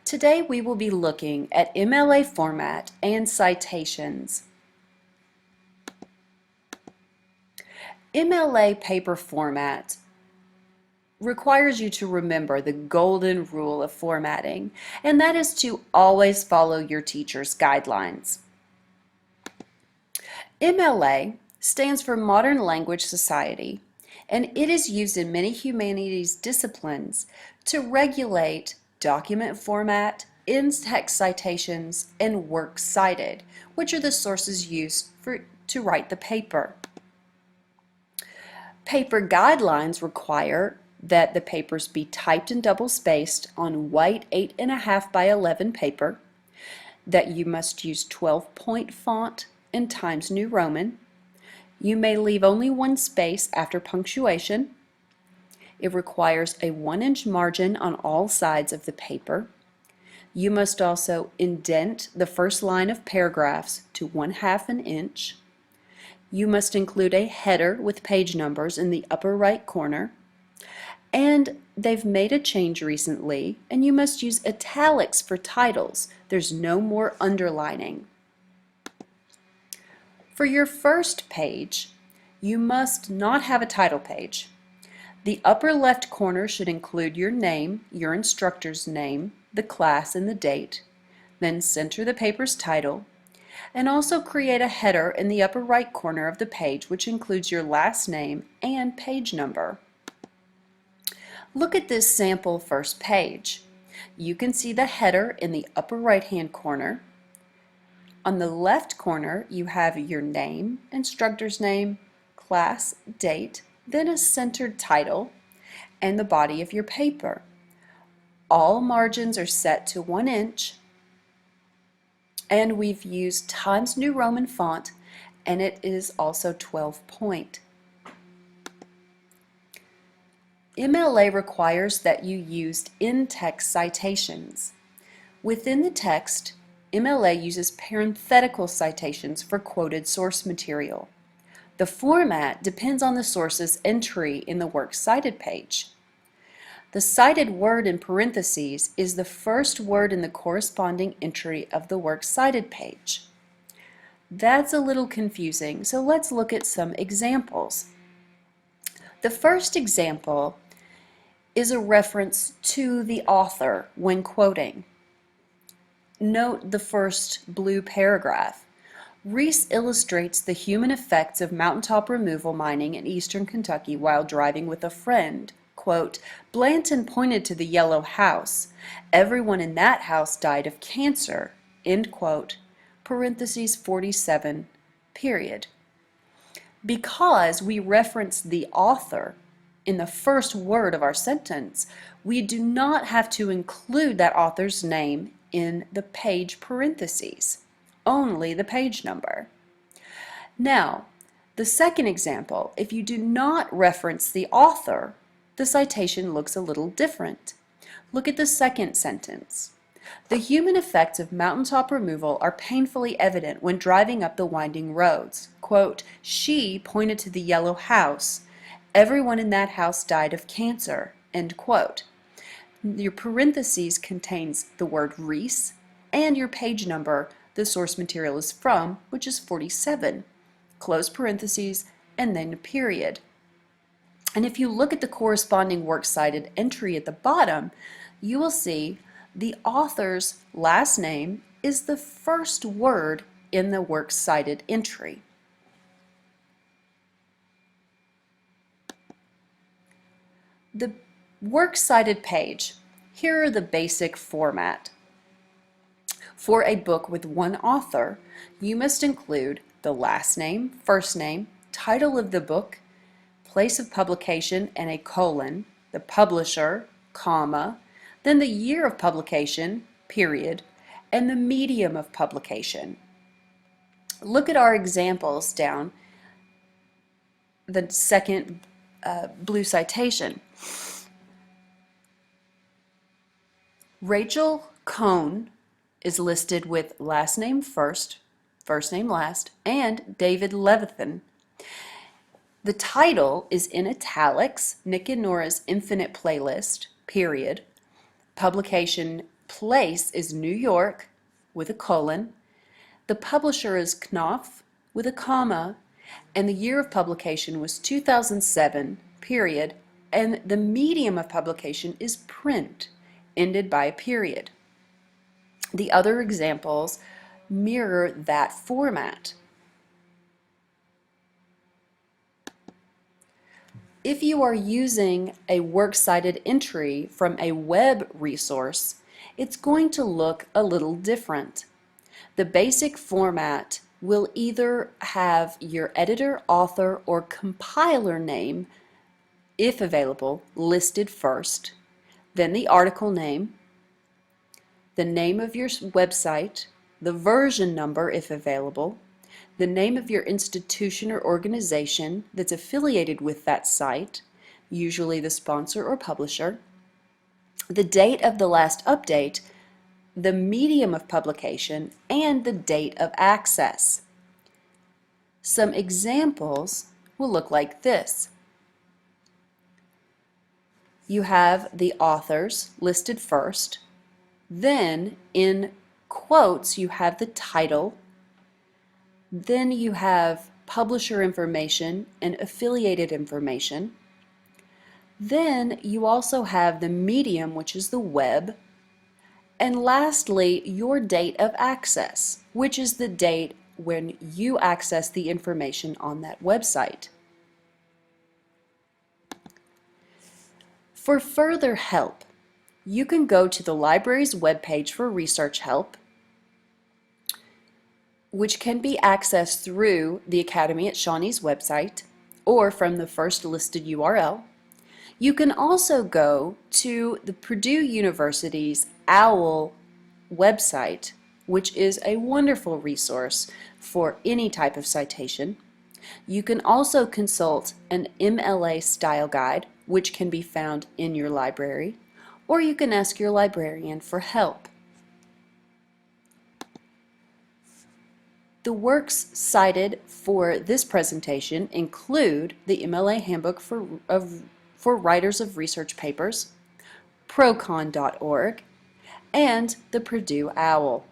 Today we will be looking at MLA format and citations. MLA paper format requires you to remember the golden rule of formatting, and that is to always follow your teacher's guidelines. MLA stands for Modern Language Society, and it is used in many humanities disciplines to regulate document format, in-text citations, and works cited, which are the sources used to write the paper. Paper guidelines require that the papers be typed and double-spaced on white 8.5 by 11 paper, that you must use 12-point font and Times New Roman. You may leave only one space after punctuation. It requires a 1-inch margin on all sides of the paper. You must also indent the first line of paragraphs to 1/2 an inch. You must include a header with page numbers in the upper right corner. And they've made a change recently, and you must use italics for titles. There's no more underlining. For your first page, you must not have a title page. The upper left corner should include your name, your instructor's name, the class, and the date. Then center the paper's title, and also create a header in the upper right corner of the page, which includes your last name and page number. Look at this sample first page. You can see the header in the upper right-hand corner. On the left corner, you have your name, instructor's name, class, date, then a centered title, and the body of your paper. All margins are set to 1 inch, and we've used Times New Roman font, and it is also 12-point. MLA requires that you use in-text citations. Within the text, MLA uses parenthetical citations for quoted source material. The format depends on the source's entry in the works cited page. The cited word in parentheses is the first word in the corresponding entry of the works cited page. That's a little confusing, so let's look at some examples. The first example is a reference to the author when quoting. Note the first blue paragraph. Reese illustrates the human effects of mountaintop removal mining in eastern Kentucky while driving with a friend. Quote, Blanton pointed to the yellow house. Everyone in that house died of cancer. End quote. Parentheses 47, period. Because we reference the author in the first word of our sentence, we do not have to include that author's name in the page parentheses, only the page number. Now, the second example, if you do not reference the author, the citation looks a little different. Look at the second sentence. The human effects of mountaintop removal are painfully evident when driving up the winding roads. Quote, she pointed to the yellow house. Everyone in that house died of cancer. End quote. Your parentheses contains the word Reese and your page number the source material is from, which is 47. Close parentheses and then a period. And if you look at the corresponding works cited entry at the bottom, you will see the author's last name is the first word in the works cited entry. The works cited page. Here are the basic format. For a book with one author, you must include the last name, first name, title of the book, place of publication, and a colon, the publisher, comma, then the year of publication, period, and the medium of publication. Look at our examples down the second blue citation. Rachel Cohn is listed with last name first, first name last, and David Levithan. The title is in italics, Nick and Nora's Infinite Playlist, period. Publication place is New York with a colon, the publisher is Knopf with a comma, and the year of publication was 2007, period, and the medium of publication is print, ended by a period. The other examples mirror that format. If you are using a works cited entry from a web resource, it's going to look a little different. The basic format will either have your editor, author, or compiler name, if available, listed first, then the article name, the name of your website, the version number if available, the name of your institution or organization that's affiliated with that site, usually the sponsor or publisher, the date of the last update, the medium of publication, and the date of access. Some examples will look like this. You have the authors listed first, then in quotes you have the title, then you have publisher information and affiliated information, then you also have the medium, which is the web, and lastly, your date of access, which is the date when you access the information on that website. For further help, you can go to the library's webpage for research help, which can be accessed through the Academy at Shawnee's website or from the first listed URL. You can also go to the Purdue University's OWL website, which is a wonderful resource for any type of citation. You can also consult an MLA style guide, which can be found in your library, or you can ask your librarian for help. The works cited for this presentation include the MLA Handbook for Writers of Research Papers, procon.org, and the Purdue OWL.